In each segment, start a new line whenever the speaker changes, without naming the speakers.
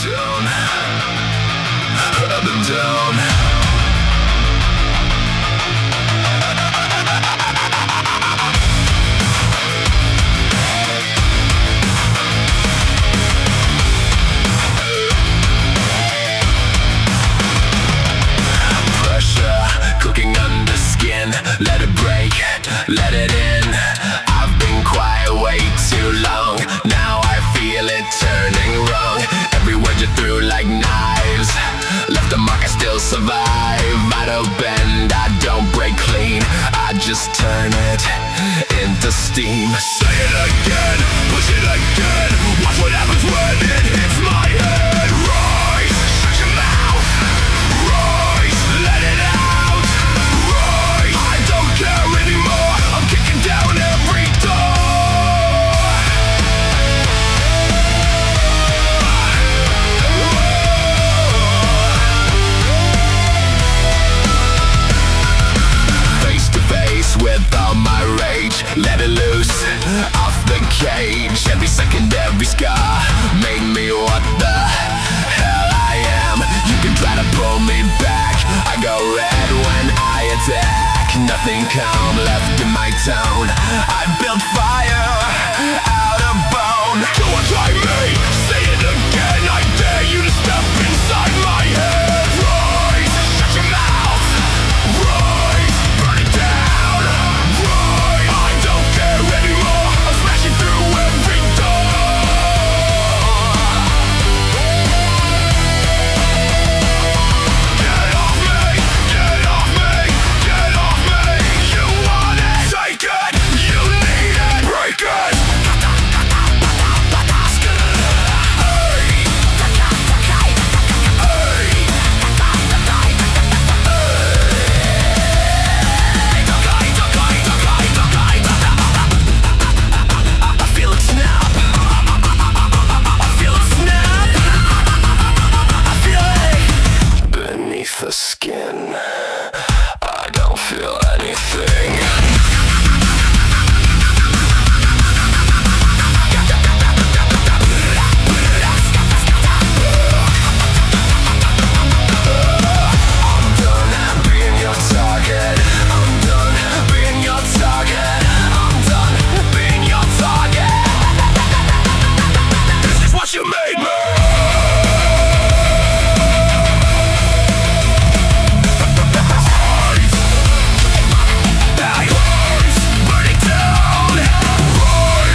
down, up and down. Pressure cooking under skin, let it break, let it in. I've been quiet way too long, now I feel it turning wrong. Every word you threw like knives, left a mark, I still survive. I don't bend, I don't break clean, I just turn it into steam. Say it again, push it again, watch what happens when it hits my head. Rise, shut your mouth, rise, let it out, rise. I don't care anymore, I'm kicking down every door. Face to face with all my rage, let it loose, off the cage. Every second, every scar made me what the hell I am. You can try to pull me back, I go red when I attack. Nothing calm left in my tone, I build fire out of bone. Go and try me, say it again, I dare you to step inside my head. Rise, shut your mouth, rise, burn it down, rise. I don't care anymore, I'm smashing through every door. Get off me, get off me, get off me. You want it, take it, you need it, break it. I feel it snap, I feel it snap, I feel it beneath the skin. I don't feel anything. I'm done being your target, I'm done being your target, I'm done being your target. This is what you made me. Burn it down,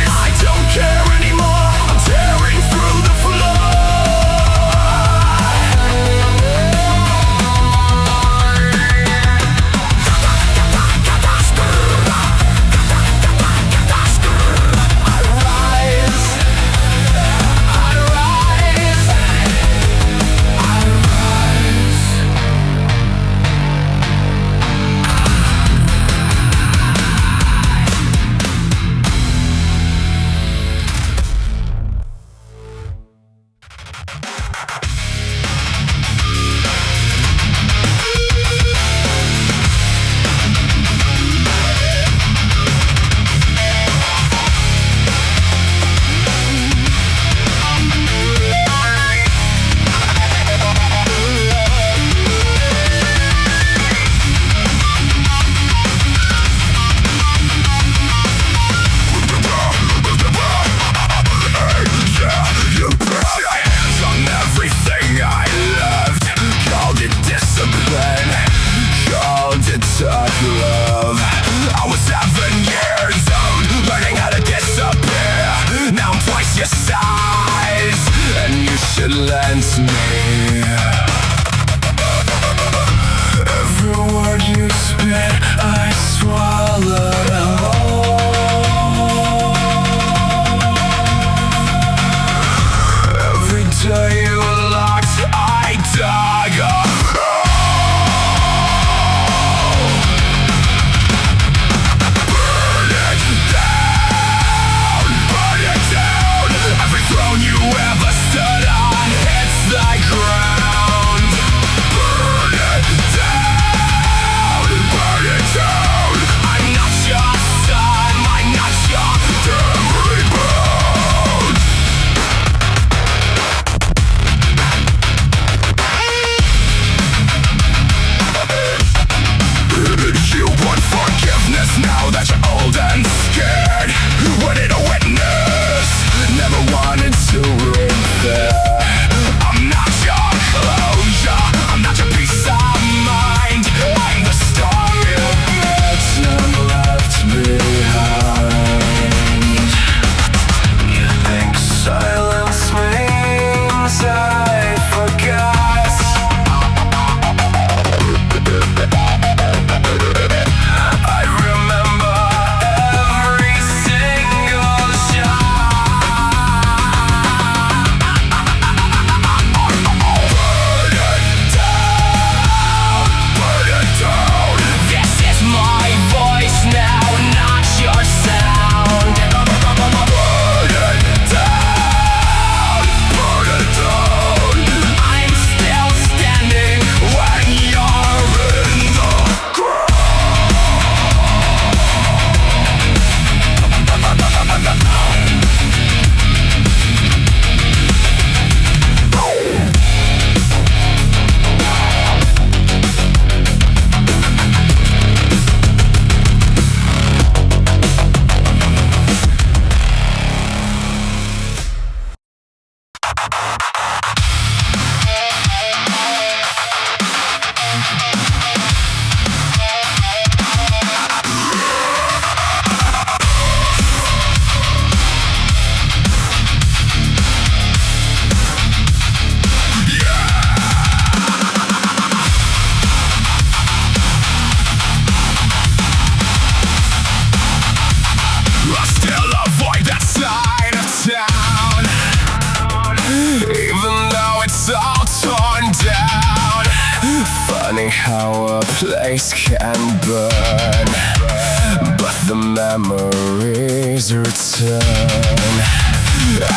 I don't care anymore, I'm tearing through the floor. I rise, I rise, I rise. You put your hands on everything I loved, called it discipline, called it tough love. I was 7 years old, learning how to disappear. Now I'm twice your size, and you should lend me. Every word you spit, I swallowed whole. Every day you locked, I dug a hole. Burn it down, burn it down. Every throne you ever stood on hits the ground. Burn it down, burn it down. I'm not your son, I'm not your damn rebound. how a place can burn, but the memories return.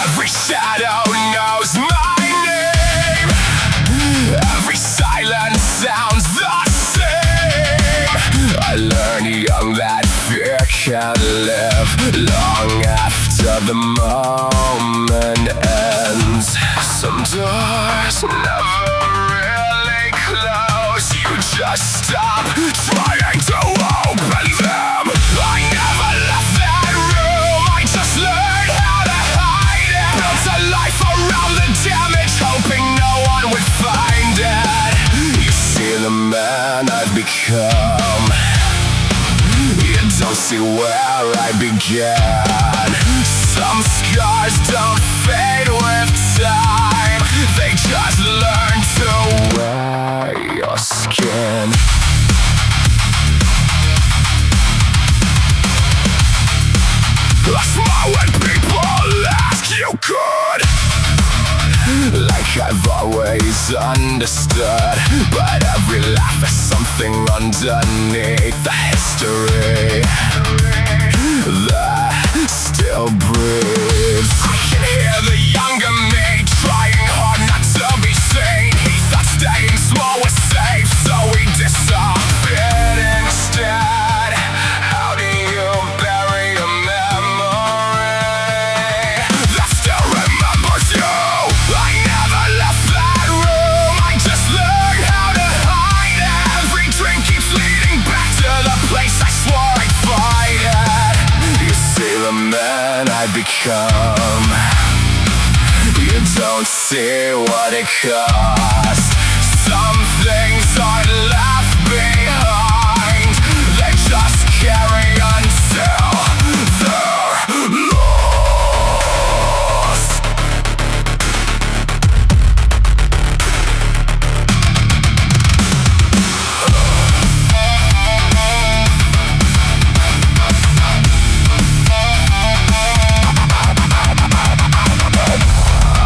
Every shadow knows my name, every silence sounds the same. I learned young that fear can live long after the moment ends. Some doors never really close, you just stop trying to open them. I never left that room, I just learned how to hide it. Built a life around the damage, hoping no one would find it. You see the man I've become, you don't see where I began. Some scars don't fade with time, they just learn to wear your skin. I smile when people ask you good, like I've always understood. But every laugh is something underneath the history that still breathes. I can hear the younger me trying hard not to be seen. He thought staying small was safe, so he disappeared instead. How do you bury a memory that still remembers you? I never left that room, I just learned how to hide it. Every dream keeps leading back to the place I swore I'd fight it. You see the man I become, you don't see what it costs. Some things aren't left behind, they just carry until they're lost.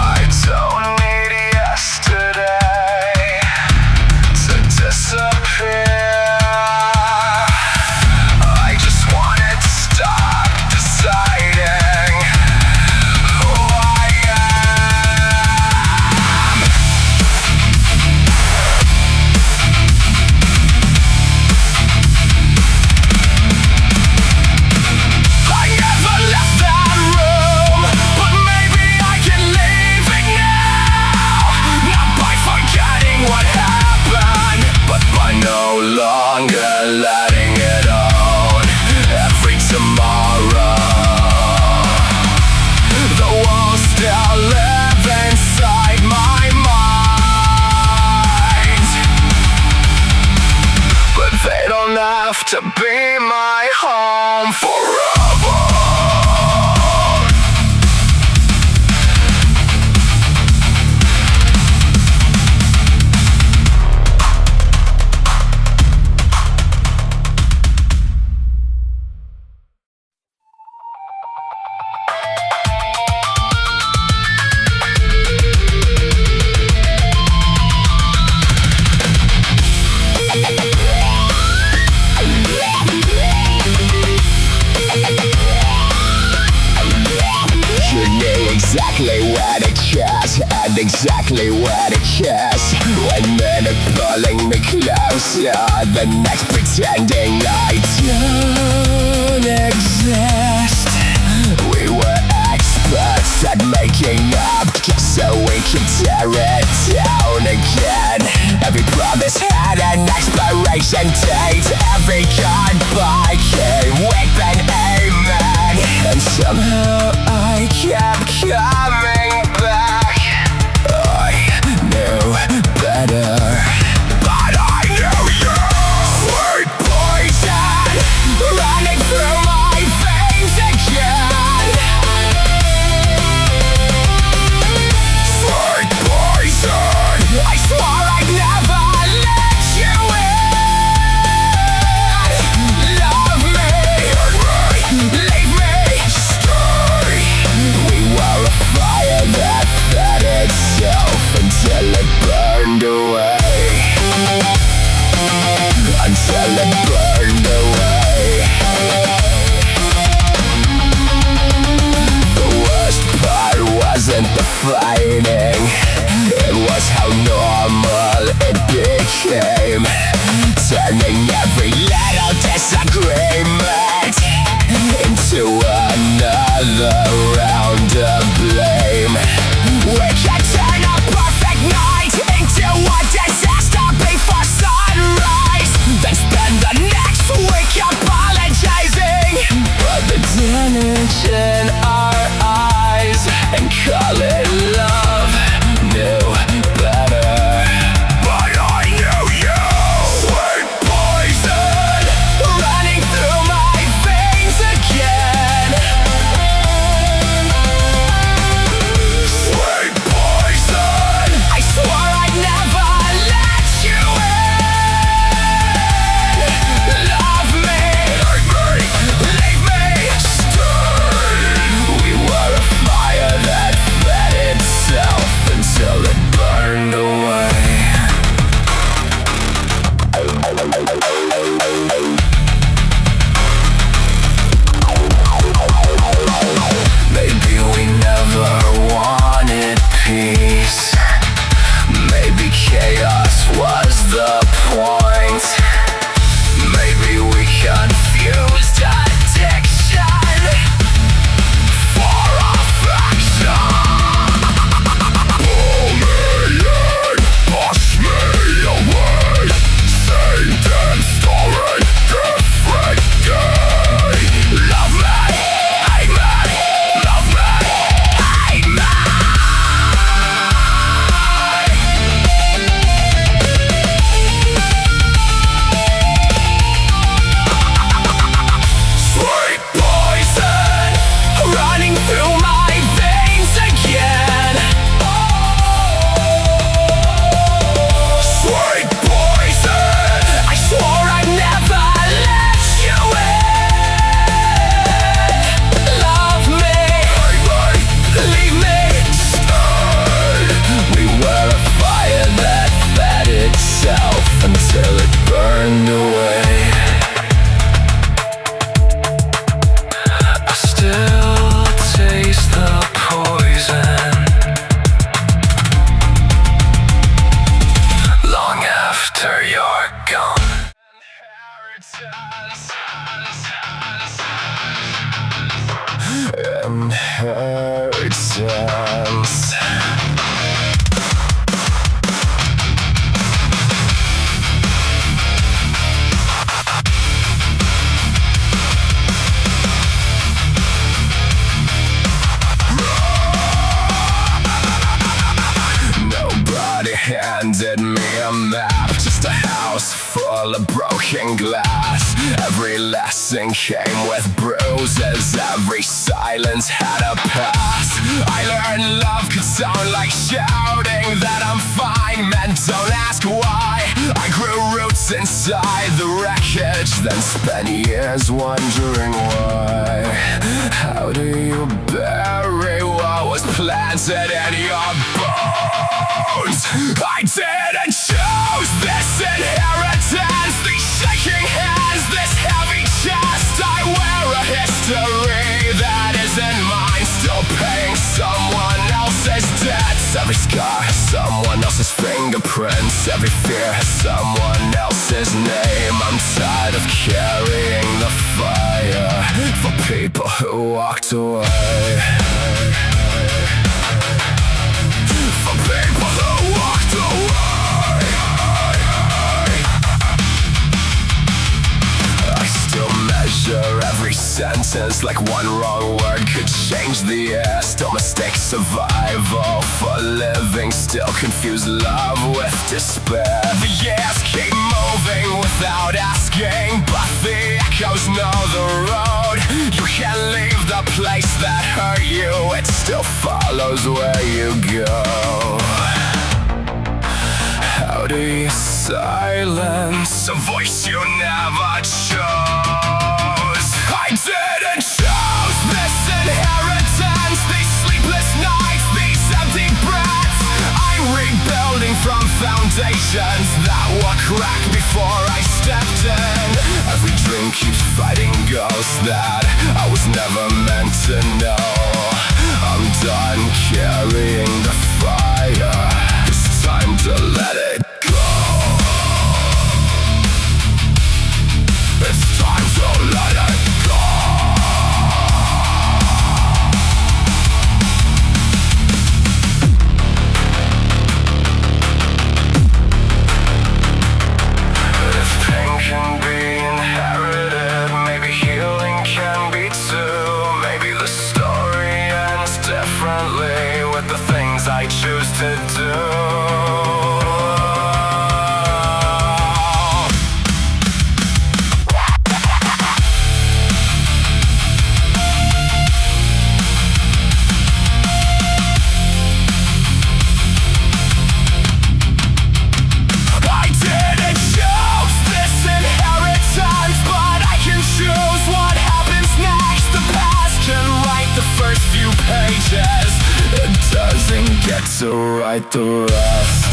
I don't need yesterday to disappear. I just wanted to stop deciding who I am. I never left that room, but maybe I can leave it now. Not by forgetting what happened, but by no longer letting it own every tomorrow. The walls still live inside my mind, but they don't have to be my home forever. You knew exactly when it cares and exactly when it cares. One minute pulling me closer, the next pretending I don't exist. We were experts at making up just so we could tear it down again. Every promise had an expiration date, every goodbye came with an amen. And somehow I kept coming back. I knew better, but I knew you. Sweet poison running through my veins again. Sweet poison, I swore I'd never let you in. Love me, leave me, stay. We were a fire fighting. It was how normal it became, turning every little disagreement into another round of blame. We can turn a perfect night into a disaster before sunrise, then spend the next week apologizing for the damage in our eyes and call it love. Knew better, but I knew you. Sweet poison running through my veins again. Sweet poison, I swore I'd never let you in. Love me, leave me, stay. We were a fire that fed itself until it burned away. Maybe we never wanted peace. Maybe chaos was the point. Maybe we confused addiction for affection. Pull me in, push me away. Same damn story, different day. Love me, hate me, love me, hate me. Sweet poison running through my veins again. Sweet poison, I swore I'd never let you in. Love me, leave me, stay. We were a fire that fed itself until it burned away. I still taste the poison long after you're gone. Inheritance. Nobody handed me a map, just a house full of broken glass. Every lesson came with bruises, every silence had a past. I learned love could sound like shouting that I'm fine, men don't ask why. I grew roots inside the wreckage, then spent years wondering why. How do you bury what was planted in your bones? I didn't choose this inheritance, these shaking hands, this heavy chest. I wear a history that isn't mine, still paying someone else's debts. Every scar has someone else's fingerprints, every fear has someone else's name. I'm tired of carrying the fire for people who walked away. For people who walked away. I still measure every sentence like one wrong word could change the year. Still mistake survival for living, still confuse love with despair. The years keep moving without asking, but the echoes know the road. You can't leave the place that hurt you, it still follows where you go. How do you silence a voice you never chose? I didn't choose this inheritance, these sleepless nights, these empty breaths. I'm rebuilding from foundations that were cracked before I stepped in. Every dream keeps fighting ghosts that I was never meant to know. I'm done carrying things I choose to do. It doesn't get to write the rest.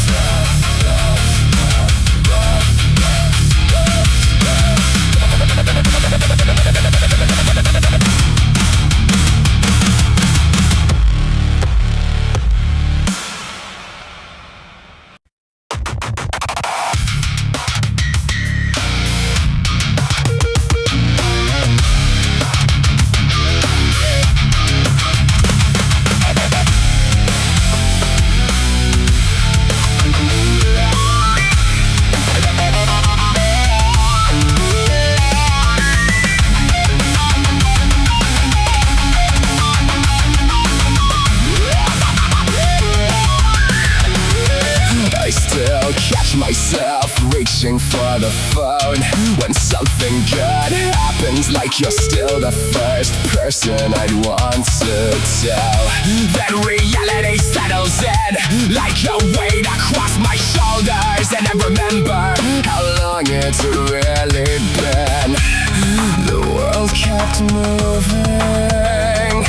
Myself reaching for the phone when something good happens, like you're still the first person I'd want to tell. Then reality settles in like a weight across my shoulders, and I remember how long it's really been. The world kept moving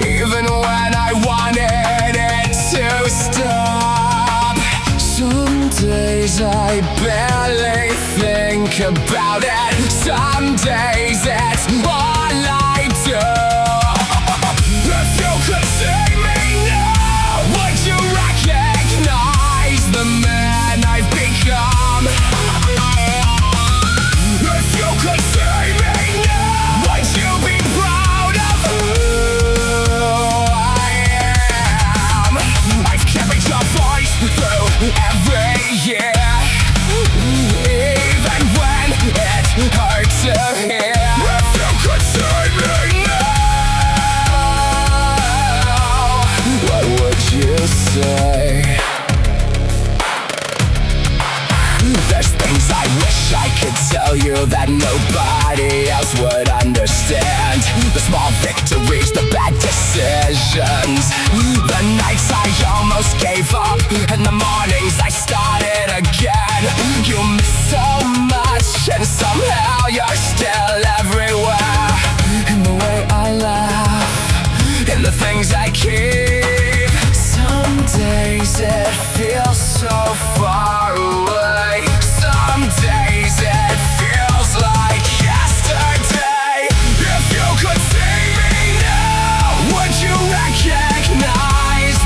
even when I wanted it to stop. Some days I barely think about it. Some days it's all I do. If you could see me now, would you recognize the man I've become? If you could see me now, would you be proud of who I am? I've carried your voice through every year, even when it hurts to hear. If you could see me now, what would you say? There's things I wish I could tell you that nobody else would understand. The small victories, the bad decisions, the nights I almost gave up, and the mornings I started again. You miss so much, and somehow you're still everywhere. In the way I laugh, in the things I keep. Some days it feels so far away. Some days it feels like yesterday. If you could see me now, would you recognize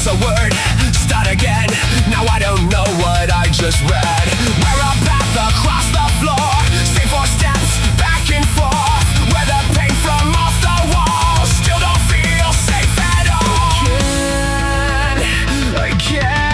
miss a word, start again. Now I don't know what I just read. We're a path across the floor, stay 4 steps back and forth, where the pain from off the wall still don't feel safe at all. I can't.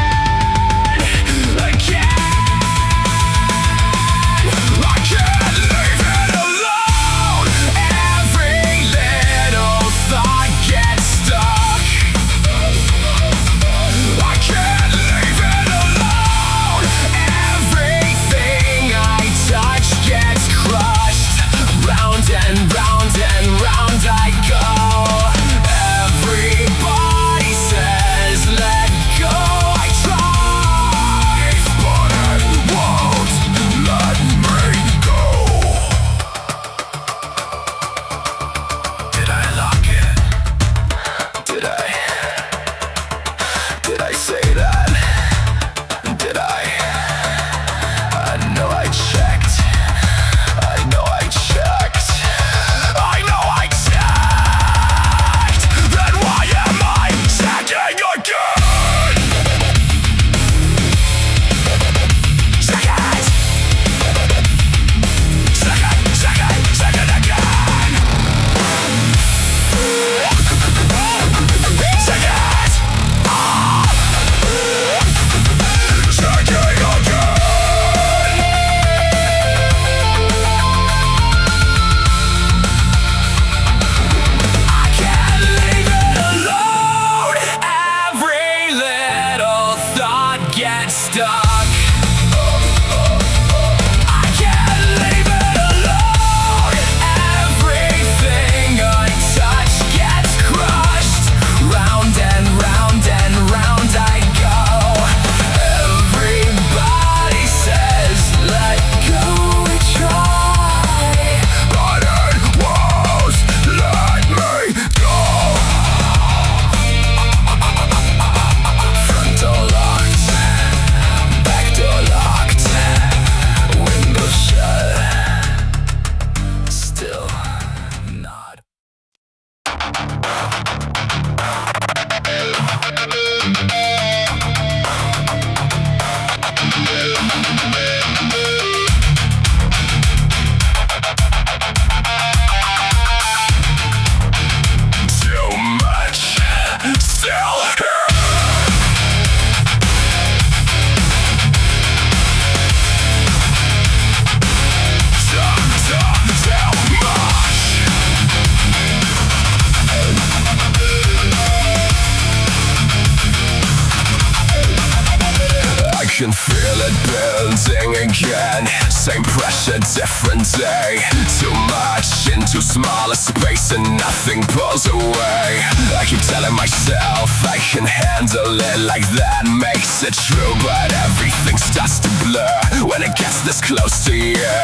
Can feel it building again. Same pressure, different day. Too much in too small a space and nothing pulls away. I keep telling myself I can handle it, like that makes it true. But everything starts to blur when it gets this close to you.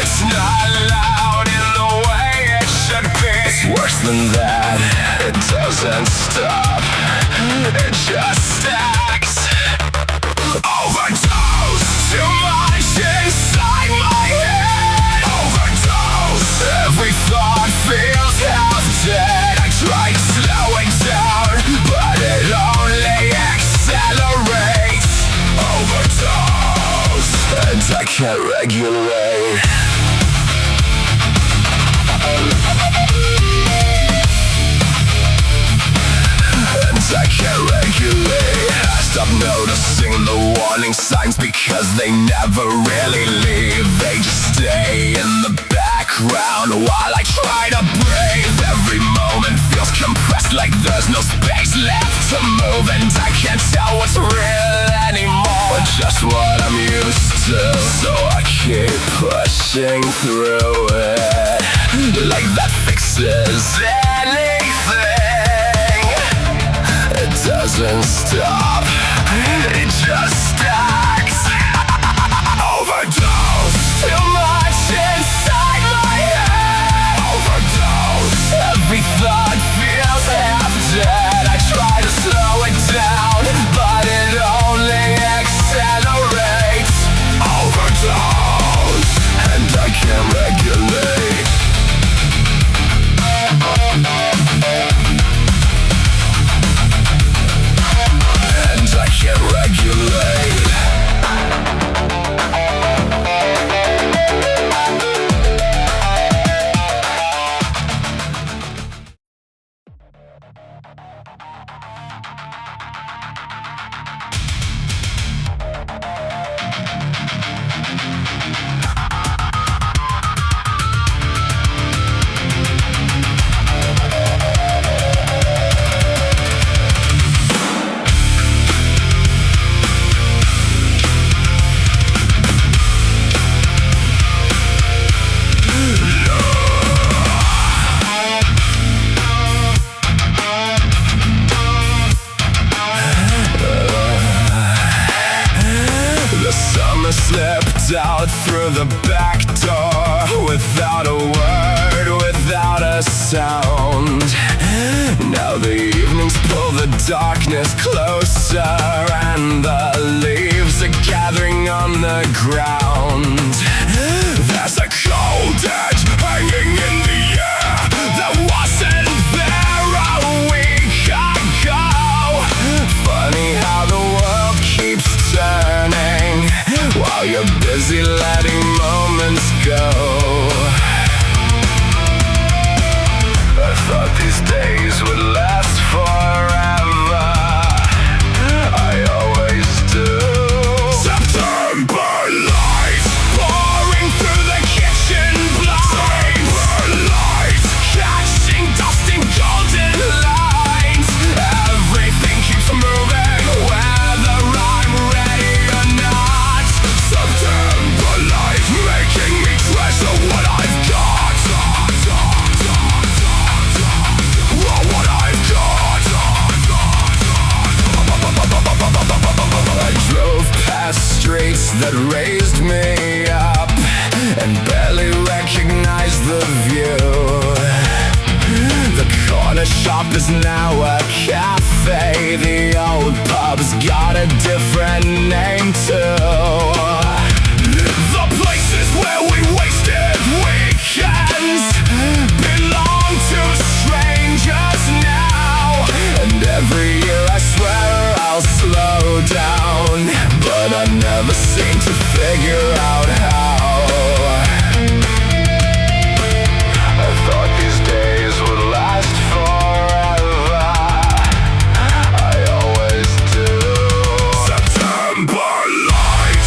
It's not loud in the way it should be. It's worse than that. It doesn't stop. It just stacks. Overdose, too much inside my head. Overdose, every thought feels half dead. I try to slow it down, but it only accelerates. Overdose, and I can't regulate. And I can't regulate. I stop noticing the warning signs because they never really leave. They just stay in the background while I try to breathe. Every moment feels compressed, like there's no space left to move. And I can't tell what's real anymore, just what I'm used to. So I keep pushing through it, like that fixes anything. It doesn't stop, it just stacks. Overdose, too much inside my head. Overdose, every thought feels half dead. I try to slow it down, but it only accelerates. Overdose, and I can't regulate. out through the back door, without a word, without a sound. Now the evenings pull the darkness closer, and the leaves are gathering on the ground. There's a cold edge hanging in the air that wasn't there a week ago. Funny how the world keeps turning while you're busy letting moments go. I thought these days would last forever. I always do. September light pouring through the kitchen blinds. September light catching dust in golden lines. Everything keeps moving whether I'm ready or not. September light making me treasure what I've got. I drove past streets that raised me up and barely recognized the view. The corner shop is now a cafe. The old pub's got a different name too. The places where we wasted weekends belong to strangers now. And every year I swear I'll slow down, but I never seem to figure out how. I thought these days would last forever. I always do. September light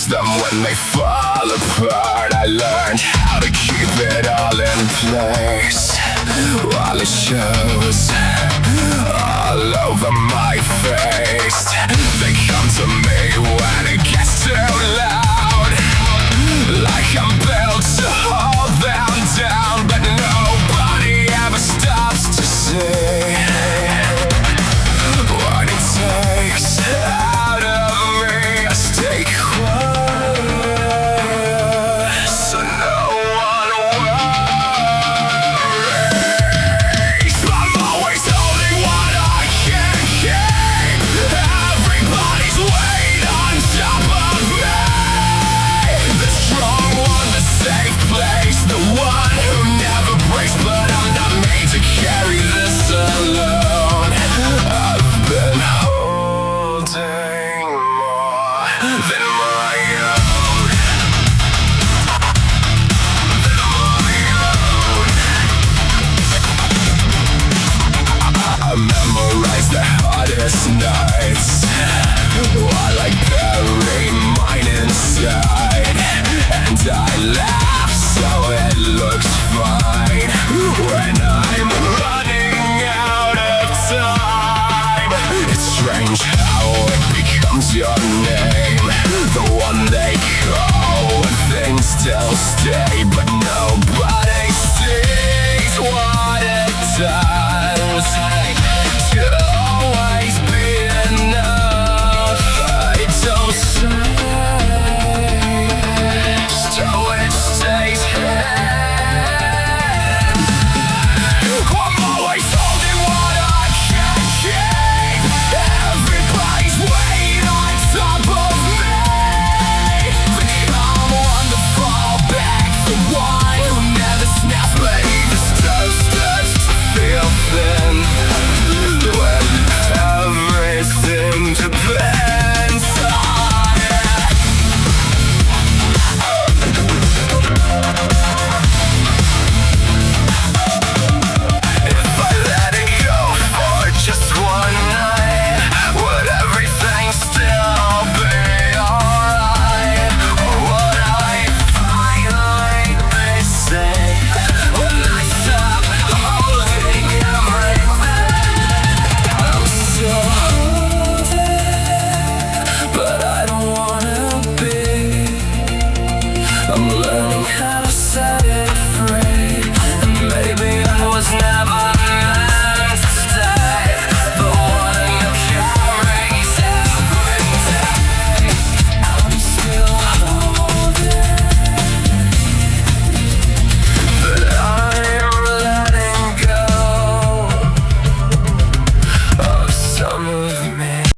fix them when they fall apart. I learned how to keep it all in place while it shows all over my face. They come to me when